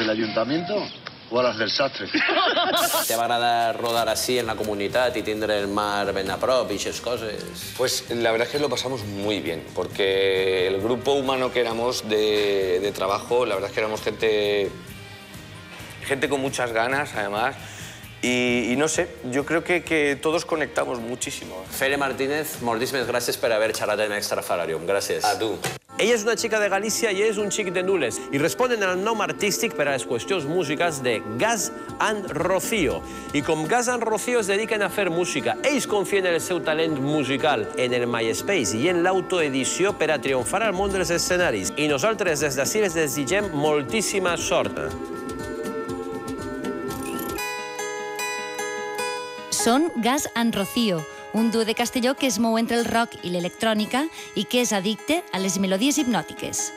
del ayuntamiento o a las del sastre? Te va agradar rodar así en la comunitat i tindre el mar ben a prop i aquestes coses? Pues la verdad es que lo pasamos muy bien, porque el grupo humano que éramos de trabajo, la verdad es que éramos gente con muchas ganas, además, y no sé, yo creo que todos conectamos muchísimo. Fere Martínez, moltíssimes gràcies per haver xerrat en Extrafararium. Gràcies. A tu. Ella és una xica de Galícia i és un xic de Nules i responen al nom artístic per a les qüestions músiques de Gas and Rocío. I com Gas and Rocío es dediquen a fer música, ells confien en el seu talent musical, en el MySpace i en l'autoedició per a triomfar al món dels escenaris. I nosaltres des d'ací les desitgem moltíssima sort. Són Gas and Rocío, un duo de Castelló que es mou entre el rock i l'electrònica i que és addicte a les melodies hipnòtiques.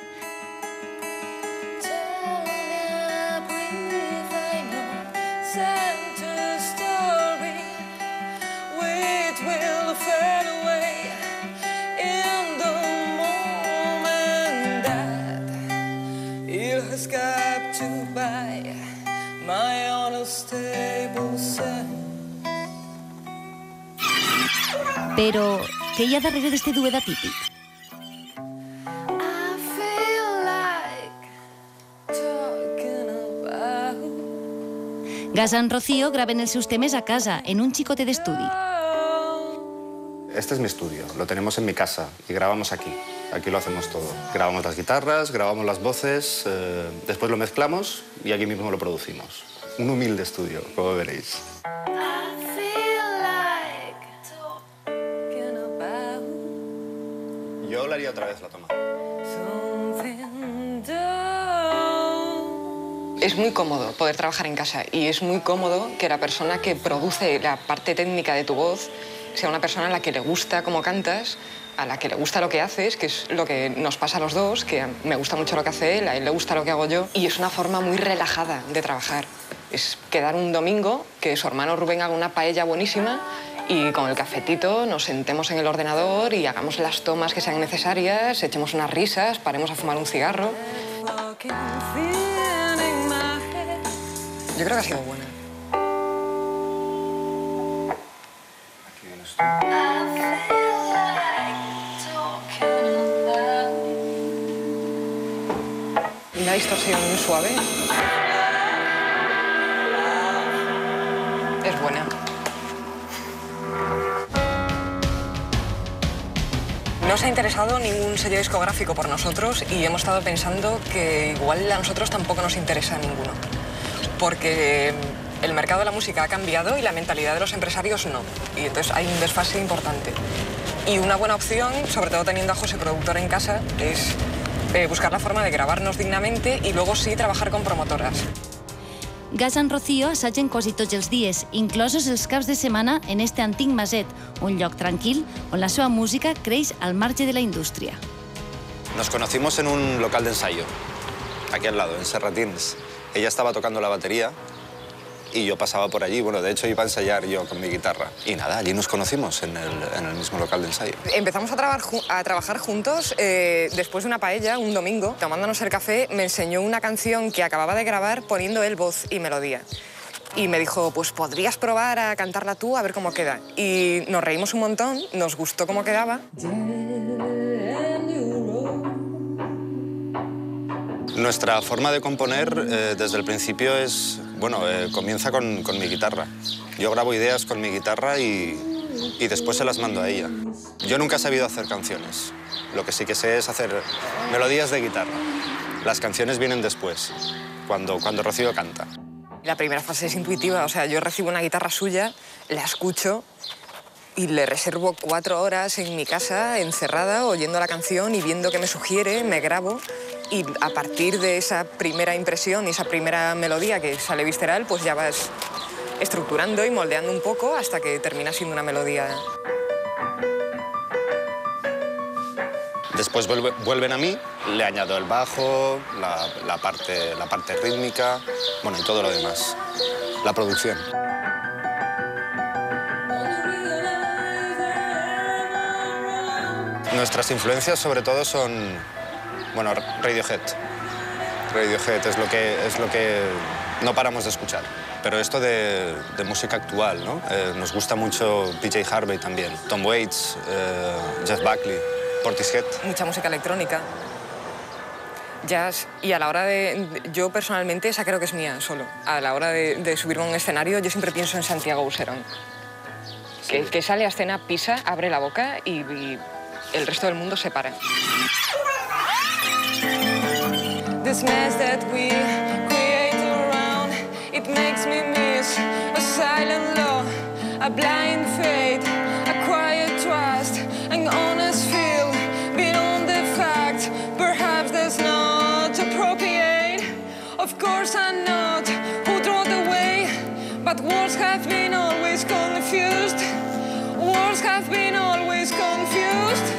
Però què hi ha darrere d'este duet atípic? Gas and Rocío graven els seus temes a casa, en un xicote d'estudi. Este es mi estudio, lo tenemos en mi casa y grabamos aquí. Aquí lo hacemos todo. Grabamos las guitarras, grabamos las voces, después lo mezclamos y aquí mismo lo producimos. Un humilde estudio, como veréis. Yo le haría otra vez la toma. Es muy cómodo poder trabajar en casa y es muy cómodo que la persona que produce la parte técnica de tu voz sea una persona a la que le gusta cómo cantas, a la que le gusta lo que haces, que es lo que nos pasa a los dos, que me gusta mucho lo que hace él, a él le gusta lo que hago yo, y es una forma muy relajada de trabajar. Es quedar un domingo, que su hermano Rubén haga una paella buenísima y con el cafetito nos sentemos en el ordenador y hagamos las tomas que sean necesarias, echemos unas risas, paremos a fumar un cigarro. Yo creo que ha sido buena. Aquí vienes tú. Una distorsión muy suave. Es buena. No se ha interesado ningún sello discográfico por nosotros y hemos estado pensando que igual a nosotros tampoco nos interesa ninguno. Porque el mercado de la música ha cambiado y la mentalidad de los empresarios no. Y entonces hay un desfase importante. Y una buena opción, sobre todo teniendo a José productor en casa, es buscar la forma de gravarnos dignamente y luego sí trabajar con promotoras. Gas and Rocío assagen quasi tots els dies, inclosos els caps de setmana en este antic maset, un lloc tranquil on la seva música creix al marge de la indústria. Nos conocimos en un local de ensayo, aquí al lado, en Serratins. Ella estaba tocando la batería y yo pasaba por allí. Bueno, de hecho iba a ensayar yo con mi guitarra. Y nada, allí nos conocimos en el mismo local de ensayo. Empezamos a trabajar juntos después de una paella, un domingo. Tomándonos el café, me enseñó una canción que acababa de grabar poniendo él voz y melodía. Y me dijo, pues podrías probar a cantarla tú a ver cómo queda. Y nos reímos un montón, nos gustó cómo quedaba. Nuestra forma de componer desde el principio es, bueno, comienza con mi guitarra. Yo grabo ideas con mi guitarra y después se las mando a ella. Yo nunca he sabido hacer canciones. Lo que sí que sé es hacer melodías de guitarra. Las canciones vienen después, cuando Rocío canta. La primera fase es intuitiva, o sea, yo recibo una guitarra suya, la escucho y le reservo 4 horas en mi casa, encerrada, oyendo la canción y viendo qué me sugiere, me grabo. Y a partir de esa primera impresión y esa primera melodía que sale visceral, pues ya vas estructurando y moldeando un poco hasta que termina siendo una melodía. Después vuelven a mí, le añado el bajo, la parte rítmica, bueno, y todo lo demás, la producción. Nuestras influencias sobre todo son, bueno, Radiohead. Radiohead es lo que no paramos de escuchar. Pero esto de música actual, ¿no? Nos gusta mucho PJ Harvey también, Tom Waits, Jeff Buckley, Portishead. Mucha música electrónica, jazz, y a la hora de... Yo personalmente esa creo que es mía solo. A la hora de subirme a un escenario yo siempre pienso en Santiago Buserón. Sí. Que sale a escena, pisa, abre la boca y el resto del mundo se para. This mess that we create around, it makes me miss a silent law, a blind faith, a quiet trust, an honest feel beyond the fact. Perhaps that's not appropriate. Of course I'm not who draw the way, but words have been always confused. Words have been always confused.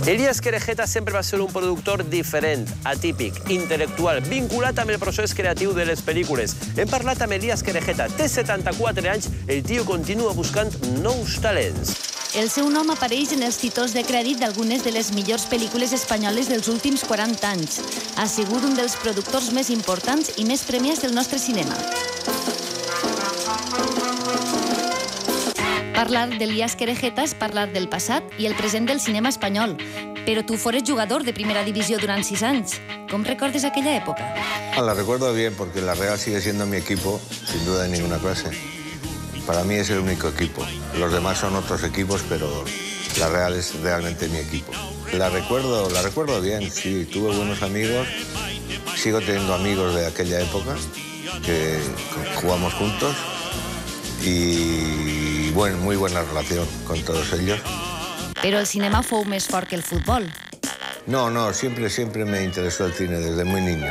Elias Querejeta sempre va ser un productor diferent, atípic, intel·lectual, vinculat amb el procés creatiu de les pel·lícules. Hem parlat amb Elias Querejeta. Té 74 anys, el tio continua buscant nous talents. El seu nom apareix en els títols de crèdit d'algunes de les millors pel·lícules espanyoles dels últims 40 anys. Ha sigut un dels productors més importants i més premiats del nostre cinema. Parlar d'Elias Querejeta és parlar del passat i el present del cinema espanyol. Però tu fores jugador de primera divisió durant 6 anys. Com recordes aquella època? La recuerdo bien porque la Real sigue siendo mi equipo, sin duda de ninguna clase. Para mí es el único equipo. Los demás son otros equipos, pero la Real es realmente mi equipo. La recuerdo bien, sí. Tuve buenos amigos. Sigo teniendo amigos de aquella época que jugamos juntos. Y bueno, muy buena relación con todos ellos. Però el cinema fou més fort que el futbol. No, siempre me interesó el cine desde muy niño.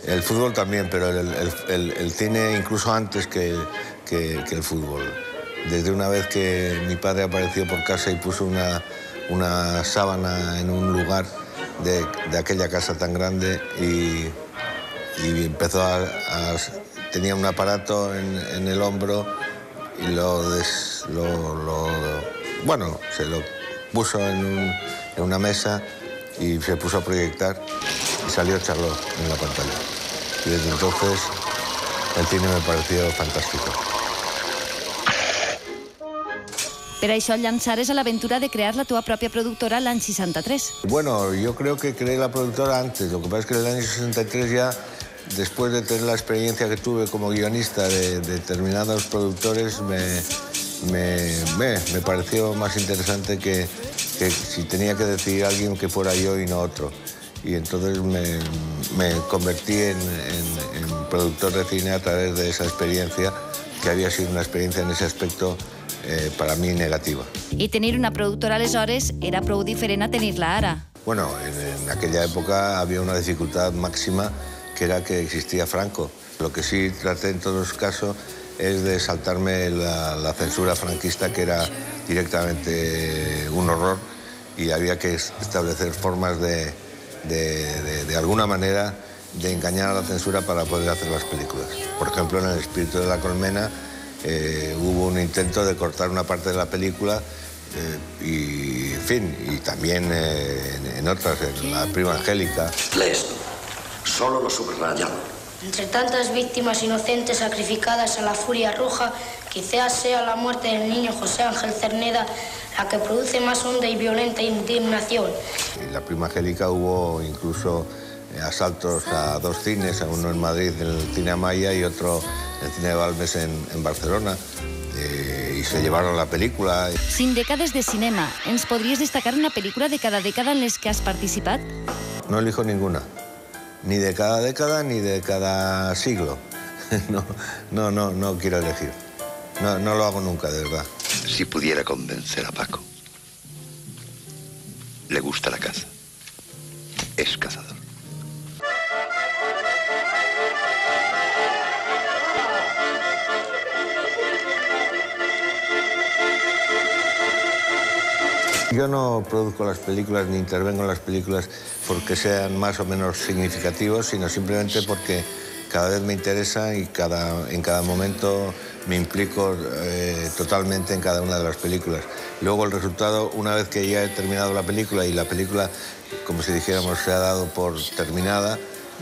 El fútbol también, pero el cine incluso antes que el fútbol. Desde una vez que mi padre apareció por casa y puso una sábana en un lugar de aquella casa tan grande y empezó tenía un aparato en el hombro y se lo puso en una mesa y se puso a proyectar y salió Charlot en la pantalla. Y desde entonces el cine me pareció fantástico. Per això et llançares a l'aventura de crear la teva pròpia productora l'any 63. Bueno, yo creo que creé la productora antes. Lo que pasa es que en el año 63 ya, después de tener la experiencia que tuve como guionista de determinados productores, me pareció más interesante que si tenía que decidir alguien que fuera yo y no otro. Y entonces me convertí en productor de cine a través de esa experiencia, que había sido una experiencia en ese aspecto para mí negativa. I tenir una productora aleshores era prou diferent a tenir-la ara. Bueno, en aquella época había una dificultad máxima, que era que existía Franco. Lo que sí traté en todos los casos es de saltarme la censura franquista, que era directamente un horror, y había que establecer formas de alguna manera de engañar a la censura para poder hacer las películas. Por ejemplo, en El espíritu de la colmena hubo un intento de cortar una parte de la película y, en fin, y también en otras, en La prima angélica. Lee esto. Solo lo subrayado. Entre tantas víctimas inocentes sacrificadas a la furia roja, quizás sea la muerte del niño José Ángel Cerneda la que produce más honda y violenta indignación. En la Prima Angélica hubo incluso asaltos a 2 cines, uno en Madrid, en el Cine Amaya, y otro en el Cine de Balmes en Barcelona. Y se llevaron la película. 5 dècades de cinema. Ens podries destacar una pel·lícula de cada dècada en les que has participat? No elijo ninguna. Ni de cada década ni de cada siglo. No quiero elegir. No lo hago nunca, de verdad. Si pudiera convencer a Paco, le gusta la caza. Es cazador. Yo no produzco las películas ni intervengo en las películas porque sean más o menos significativos, sino simplemente porque cada vez me interesa y en cada momento me implico totalmente en cada una de las películas. Luego el resultado, una vez que ya he terminado la película y la película, como si dijéramos, se ha dado por terminada,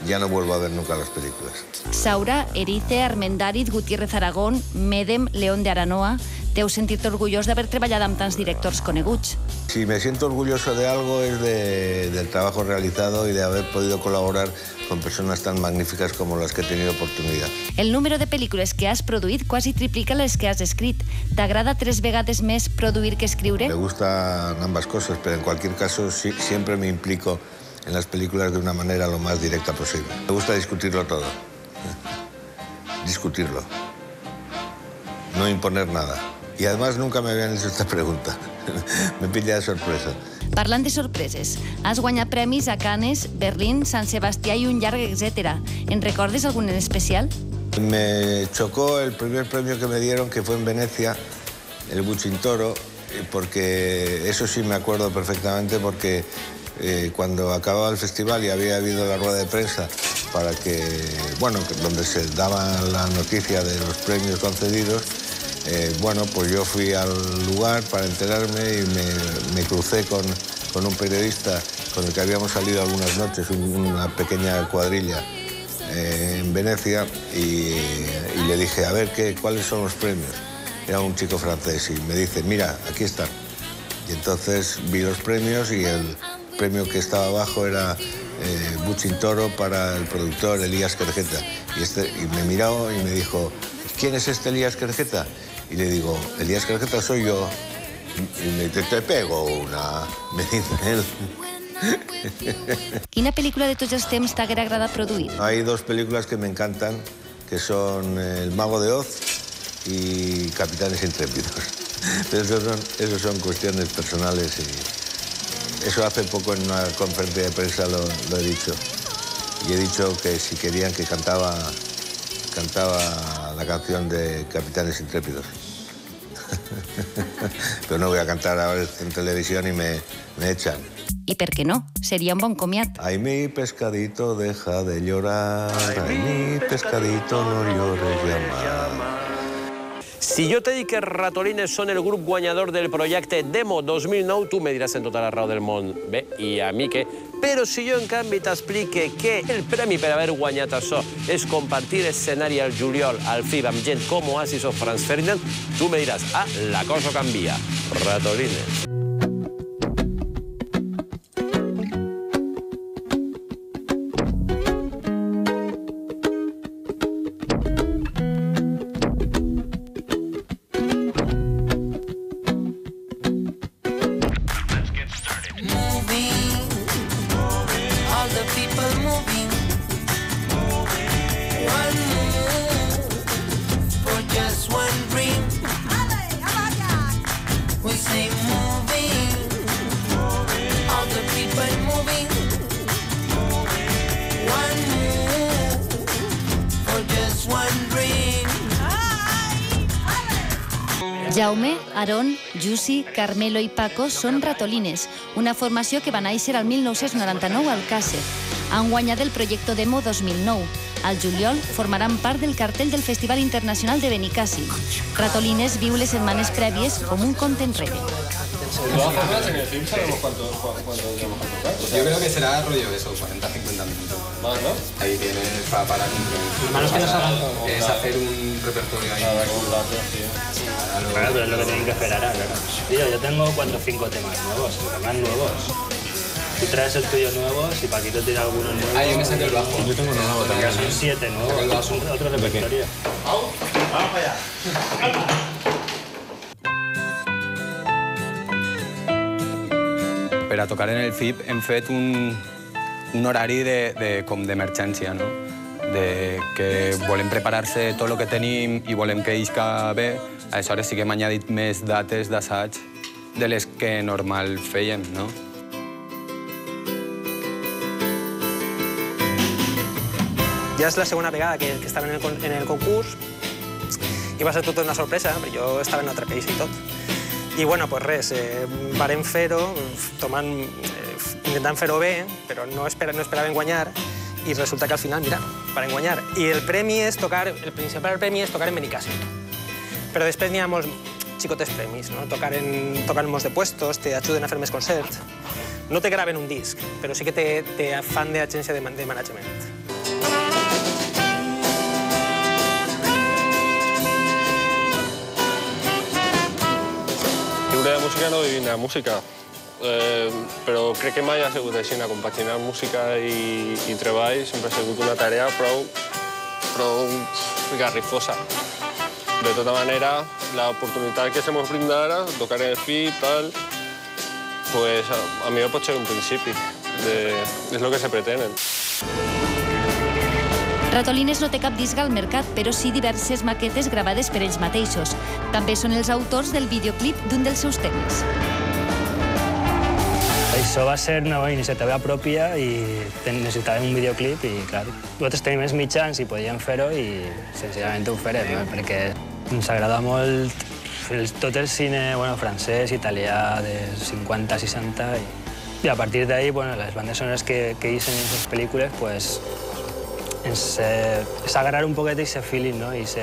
ya no vuelvo a ver nunca las películas. Saura, Erice, Armendáriz, Gutiérrez Aragón, Médem, León de Aranoa... Deu sentir-te orgullós d'haver treballat amb tants directors coneguts. Si me siento orgulloso de algo es del trabajo realizado y de haber podido colaborar con personas tan magníficas como las que he tenido oportunidad. El número de pel·lícules que has produït quasi triplica les que has escrit. T'agrada 3 vegades més produir que escriure? Me gustan ambas cosas, pero en cualquier caso siempre me implico en las películas de una manera lo más directa posible. Me gusta discutirlo todo. Discutirlo. No imponer nada. Y además nunca me habían hecho esta pregunta. Me pilla de sorpresa. Parlant de sorpreses, has guanyat premis a Cannes, Berlín, Sant Sebastià i un llarg etcètera. En recordes algun en especial? Me chocó el primer premio que me dieron, que fue en Venecia, el Bucintoro, porque eso sí me acuerdo perfectamente, porque cuando acababa el festival y había habido la rueda de prensa para que, bueno, donde se daba la noticia de los premios concedidos, bueno, pues yo fui al lugar para enterarme y me crucé con un periodista con el que habíamos salido algunas noches, una pequeña cuadrilla en Venecia, y le dije, a ver, ¿cuáles son los premios? Era un chico francés y me dice, mira, aquí están. Y entonces vi los premios y el premio que estaba abajo era Bucintoro para el productor Elías Kerjeta. Y me miró y me dijo, ¿quién es este Elías Kerjeta? Y le digo, Elías Kerjeta soy yo. Y me dice, te pego una, me dice él. Quina pel·lícula de tots els temps t'haguera agradat produir? Hay 2 películas que me encantan, que son El Mago de Oz y Capitanes Intrépidos. Pero eso son cuestiones personales y eso hace poco en una conferencia de prensa lo he dicho. Y he dicho que si querían que cantaba la canción de Capitanes Intrépidos. Pero no voy a cantar ahora en televisión y me echan. I per què no? Seria un bon comiat. Ay, mi pescadito, deja de llorar. Ay, mi pescadito, no llores ya más. Si jo te dic que Ratolines són el grup guanyador del projecte Demo 2009, tu me diràs en tota la raó del món, bé, i a mi què? Però si jo, en canvi, t'explique que el premi per haver guanyat això és compartir escenari al juliol al FIB amb gent com Oasis o Franz Ferdinand, tu me diràs, la cosa canvia. Ratolines. Jaume, Aarón, Jussi, Carmelo i Paco són Ratolines, una formació que va néixer al 1999 al Càcer. Han guanyat el projecte Demo 2009. Al juliol formaran part del cartell del Festival Internacional de Benicàssim. Ratolines viu les setmanes prèvies com un conte enrere. En el film sabemos cuánto vamos a tocar. Yo creo que será rollo de esos 40-50 minutos. Más, ¿no? Ahí tienes para Lo malo es que no salgan todos. Es hacer un repertorio ahí. Claro, pero es lo que tienen que esperar, claro. Tío, yo tengo 4 o 5 temas nuevos, temas nuevos. Tú traes el tuyo nuevo, si Paquito tiene algunos nuevos... Ah, yo me saqué el bajo. Yo tengo uno nuevo también. Son 7 nuevos, otro repertorio. Vamos para allá. Per a tocar en el FIP hem fet un horari d'emergència, no? Que volem preparar-se tot el que tenim i volem que isca bé. Aleshores sí que hem añadit més dates d'assaig de les que normal fèiem, no? Ja és la segona vegada que estava en el concurs i va ser tota una sorpresa, perquè jo estava en un altre país i tot. I, bueno, doncs res, varem fer-ho, intentant fer-ho bé, però no esperaven guanyar, i resulta que al final, mira, varen guanyar. I el premi és tocar, el principal premi és tocar en Benicàssim. Però després n'hi ha molts xicotes premis, no? Tocar molts de puestos, t'ajuden a fer més concerts. No te graven un disc, però sí que te fan d'agència de management. De música no vivim de música, però crec que mai ha sigut així. Compaginar música i treball sempre ha sigut una tarea prou garrifosa. De tota manera, l'oportunitat que se mos brinda ara, tocar en el FIP, tal, pues a mi pot ser un principi. És el que se pretenen. Ratolines no té cap disc al mercat, però sí diverses maquetes gravades per ells mateixos. També són els autors del videoclip d'un dels seus temes. Això va ser una iniciativa pròpia i necessitàvem un videoclip i, clar, nosaltres tenim els mitjans i podíem fer-ho i senzillament ho farem, no? Perquè ens agrada molt tot el cine francès, italià, dels 50, 60 i a partir d'ahí les bandes sonores que hicen en aquestes pel·lícules pues, és agarrar un poquet aquest feeling, no? Aquest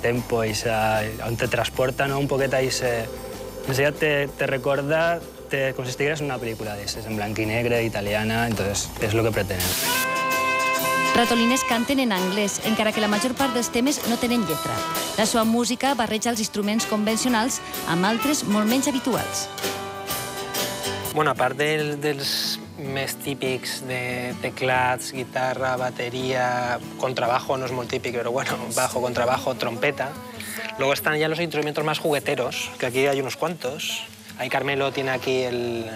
tempo, on te transporta un poquet aquest... Enseguida te recorda com si estigueres en una pel·lícula d'aquestes, en blanc i negre, italiana, entonces és el que pretenem. Ratolines canten en anglès, encara que la major part dels temes no tenen lletra. La seva música barreja els instruments convencionals amb altres molt menys habituals. Bueno, a part dels més típics de teclats, guitarra, batería, contrabajo no es muy típico, pero bueno, bajo, contrabajo, trompeta. Luego están ya los instrumentos más jugueteros, que aquí hay unos cuantos. Ahí Carmelo tiene aquí el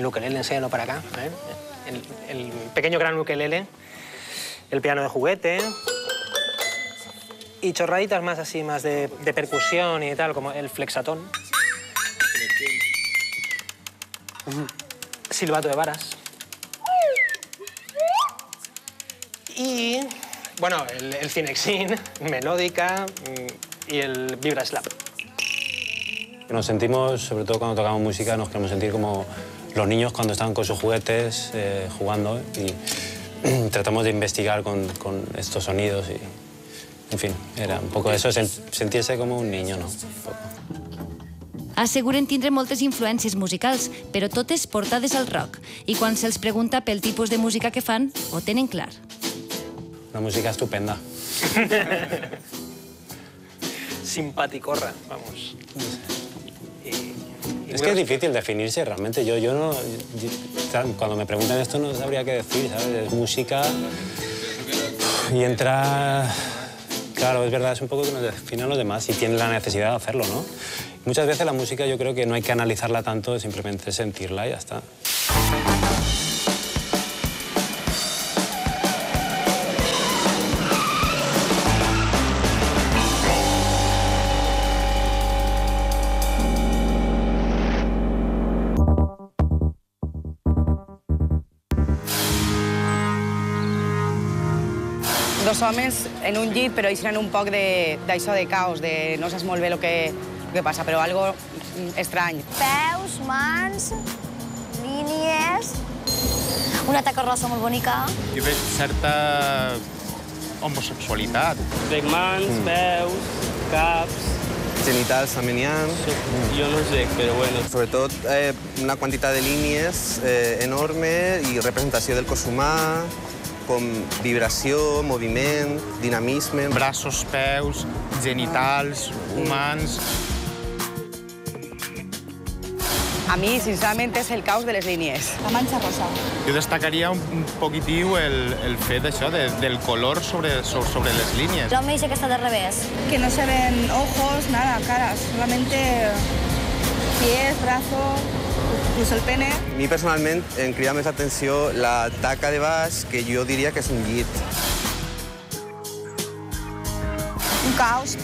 ukelele, enséñalo para acá. El pequeño gran ukelele, el piano de juguete y chorraditas más así, más de percusión y tal, como el flexatón. Silbato de varas. Y, bueno, el cinexin, melódica y el vibra slap. Nos sentimos, sobre todo cuando tocamos música, nos queremos sentir como los niños cuando están con sus juguetes jugando y tratamos de investigar con estos sonidos y, en fin, era un poco eso, sentirse como un niño, ¿no? Asseguren tindre moltes influències musicals, però totes portades al rock. I quan se'ls pregunta pel tipus de música que fan, ho tenen clar. Una música estupenda. Simpaticorra, vamos. Es que es difícil definirse realmente. Yo no... Cuando me preguntan esto no sabría qué decir, ¿sabes? Es música y entra... Claro, es verdad, es un poco que nos definen los demás y tienen la necesidad de hacerlo, ¿no? Muchas veces la música yo creo que no hay que analizarla tanto, simplemente sentirla y ya está. Dos homes en un llit, però ells tenen un poc d'això de caos, de no saps molt bé el que passa, però algo estrany. Peus, mans, línies, una taca rosa molt bonica. Jo veig certa homosexualitat. Veig mans, peus, caps, genitals femenians. Jo no sé, però bueno. Sobretot una quantitat de línies enorme i representació del cos humà, com vibració, moviment, dinamisme. Braços, peus, genitals, humans... A mí, sinceramente, es el caos de les línies. La mancha rosa. Jo destacaria un poquitiu el fet d'això, del color sobre les línies. El me dice que está de revés. Que no se ven ojos, nada, caras, solamente pies, brazos, incluso el pene. A mi personalment em crida més l'atenció la taca de baix, que jo diria que és un llit. Un caos,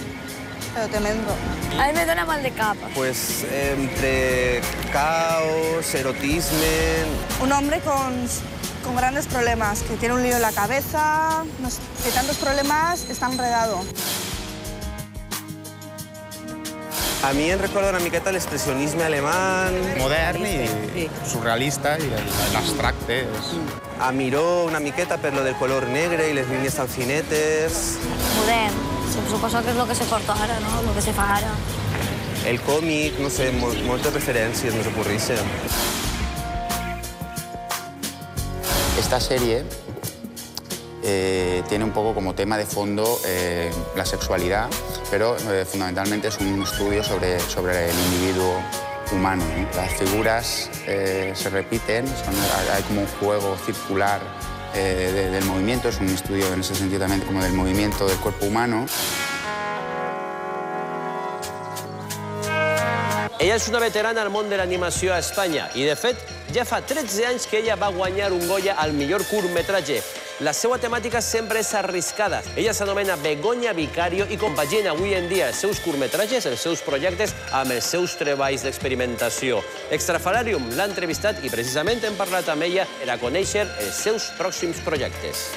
pero tremendo. A mí me dona mal de capa. Pues entre caos, erotisme... Un hombre con grandes problemas, que tiene un lío en la cabeza, que tantos problemas está enredado. A mi em recorda una miqueta l'expressionisme alemany. Modern i surrealista i l'abstracte. A Miró una miqueta per lo del color negre i les línies tan finetes. Modern. Suposo que és el que se porta ara, no? El que se fa ara. El còmic, no sé, moltes referències nos ocurrixen. Esta serie tiene un poco como tema de fondo la sexualidad, pero fundamentalmente es un estudio sobre el individuo humano, ¿no? Las figuras se repiten, hay como un juego circular del movimiento, es un estudio en ese sentido también como del movimiento del cuerpo humano. Ella és una veterana al món de l'animació a Espanya i, de fet, ja fa 13 anys que ella va guanyar un Goya al millor curtmetratge. La seva temàtica sempre és arriscada. Ella s'anomena Begoña Vicario i compagina avui en dia els seus curtmetratges, els seus projectes, amb els seus treballs d'experimentació. Extrafalarium l'ha entrevistat i precisament hem parlat amb ella per a conèixer els seus pròxims projectes.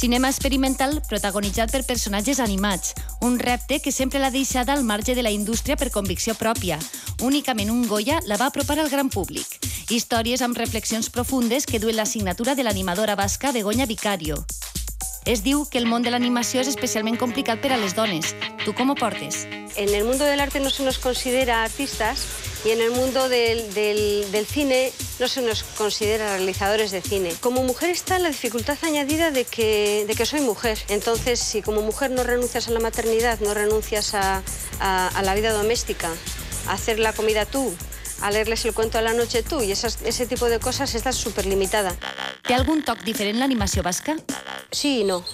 Cinema experimental protagonitzat per personatges animats, un repte que sempre l'ha deixat al marge de la indústria per convicció pròpia. Únicament un Goya la va apropar al gran públic. Històries amb reflexions profundes que duen la signatura de l'animadora basca Begoña Vicario. Es diu que el món de l'animació és especialment complicat per a les dones. Tu com ho portes? En el mundo del arte no se nos considera artistas y en el mundo del cine no se nos considera realizadores de cine. Como mujer está la dificultad añadida de que soy mujer. Entonces, si como mujer no renuncias a la maternidad, no renuncias a la vida doméstica, a hacer la comida tú, a leerles el cuento a la noche tú y ese tipo de cosas, estás súper limitada. Té algun toc diferent l'animació basca? Sí y no.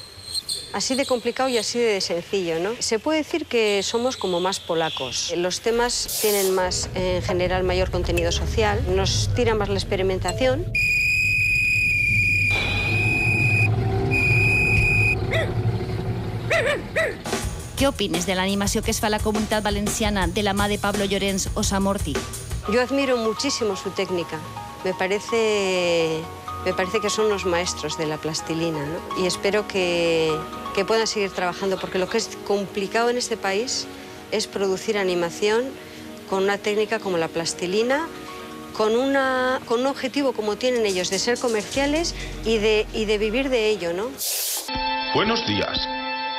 Así de complicado y así de sencillo, ¿no? Se puede decir que somos como más polacos. Los temas tienen más, en general, mayor contenido social, nos tira más la experimentación. Què opines de l'animació que es fa a la comunitat valenciana de la mà de Pablo Llorens o Samorti? Yo admiro muchísimo su técnica. Me parece que son los maestros de la plastilina, ¿no? Y espero que puedan seguir trabajando, porque lo que es complicado en este país es producir animación con una técnica como la plastilina, con un objetivo como tienen ellos, de ser comerciales y de vivir de ello, ¿no? Buenos días,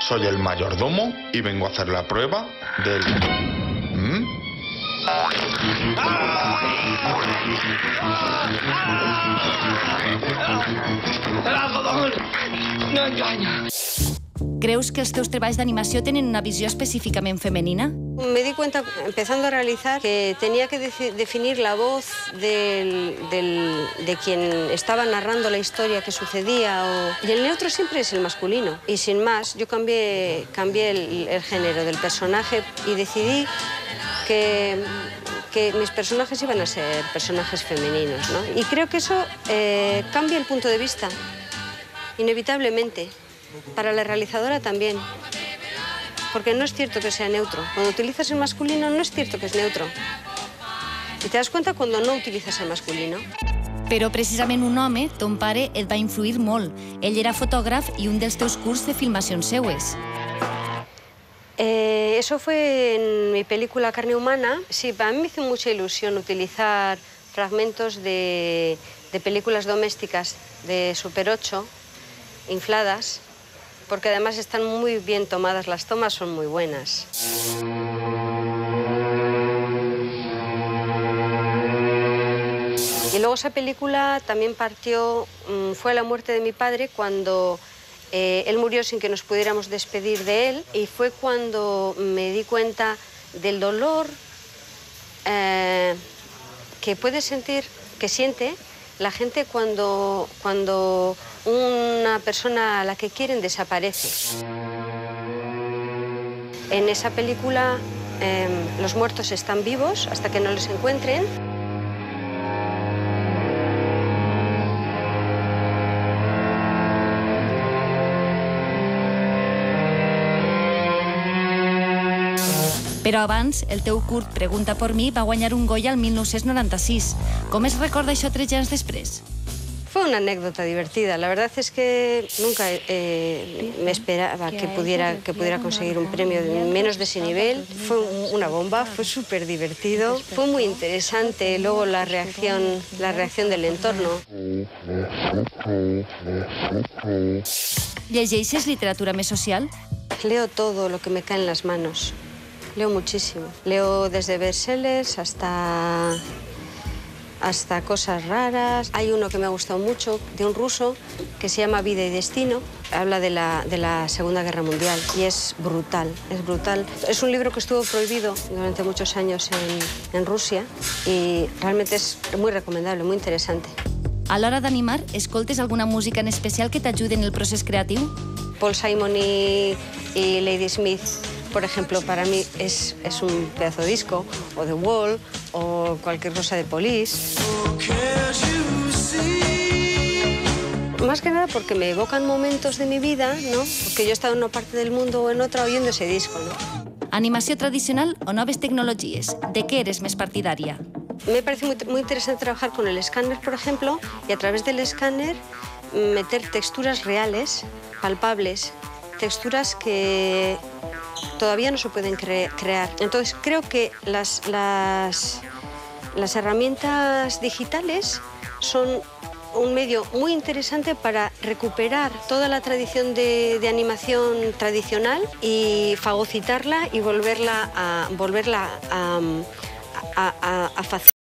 soy el mayordomo y vengo a hacer la prueba del... No engaña. Creus que els teus treballs d'animació tenen una visió específicament femenina? Me di cuenta, empezando a realizar, que tenía que definir la voz de quien estaba narrando la historia que sucedía. Y el neutro siempre es el masculino. Y sin más, yo cambié el género del personaje y decidí que mis personajes iban a ser personajes femeninos, ¿no? Y creo que eso cambia el punto de vista, inevitablemente. Para la realizadora también. Porque no es cierto que sea neutro. Cuando utilizas el masculino no es cierto que es neutro. Y te das cuenta cuando no utilizas el masculino. Però precisament un home, ton pare, et va influir molt. Ell era fotògraf i un dels teus curs de filmacions seues. Eso fue en mi película Carne Humana. Sí, para mí me hizo mucha ilusión utilizar fragmentos de películas domésticas de Super 8, infladas, porque además están muy bien tomadas, las tomas son muy buenas. Y luego esa película también partió, fue a la muerte de mi padre cuando él murió sin que nos pudiéramos despedir de él, y fue cuando me di cuenta del dolor que puede sentir, que siente la gente cuando una persona a la que quieren desaparece. En esa película los muertos están vivos hasta que no les encuentren. Però abans, el teu curt Pregunta por mi va guanyar un Goya el 1996. Com es recorda això 3 anys després? Fue una anécdota divertida. La verdad es que nunca me esperaba que pudiera conseguir un premio menos de ese nivel. Fue una bomba, fue súper divertido, fue muy interesante luego la reacción del entorno. Llegeixes literatura més social? Leo todo lo que me cae en las manos. Leo muchísimo. Leo desde bestsellers hasta cosas raras. Hay uno que me ha gustado mucho, de un ruso, que se llama Vida y Destino. Habla de la Segunda Guerra Mundial y es brutal, es brutal. Es un libro que estuvo prohibido durante muchos años en Rusia y realmente es muy recomendable, muy interesante. A l'hora d'animar, escoltes alguna música en especial que t'ajudi en el procés creatiu? Paul Simon y Lady Smith, por ejemplo, para mí es un pedazo de disco, o The Wall, o cualquier cosa de Police. Más que nada porque me evocan momentos de mi vida, ¿no? Porque yo he estado en una parte del mundo o en otra oyendo ese disco, ¿no? Animació tradicional o noves tecnologies? De què eres més partidària? Me parece muy interesante trabajar con el escáner, por ejemplo, y a través del escáner meter texturas reales, palpables, texturas que todavía no se pueden crear. Entonces creo que las herramientas digitales son un medio muy interesante para recuperar toda la tradición de animación tradicional y fagocitarla y volverla a facilitar.